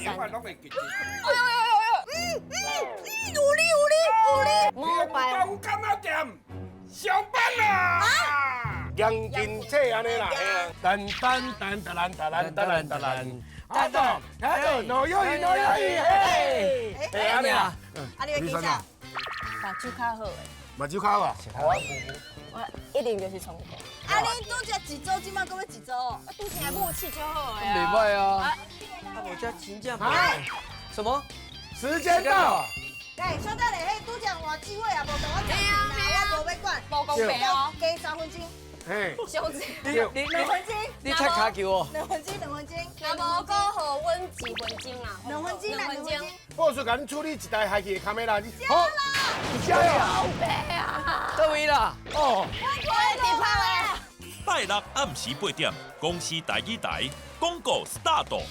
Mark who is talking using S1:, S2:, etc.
S1: 永远拢会记住。
S2: 有力，
S1: 你到有干那店上班啦！杨金这安尼啦，噔噔噔噔噔噔噔噔。阿斗，老友谊，嘿，安尼啊。
S2: 你要记啥？
S3: 把酒较好诶，
S1: 目睭烤啊，好啊，
S3: 我一定就是成功。
S2: 你拄只一周，今麦搁要一周？
S3: 肚子还默契就好诶。
S4: 礼拜啊，我家请假
S1: 哎，
S4: 什么？
S1: 时间到。
S2: 哎，小等下，迄拄只换机会也无同我讲啦，我无要管，
S3: 无公平哦，
S2: 加3分钟，
S1: 嘿，
S3: 兄弟，2
S2: 分钟，
S4: 你踢卡球哦？
S2: 2分钟，
S3: 那无搁互阮几分钟啦
S2: 2分钟啦，2分钟。
S1: 我是甲你处理一台海去的卡梅拉，你好，你加油！
S4: 到位啦！
S1: 哦，
S5: 拜六暗时8点，公司第2台广告 start。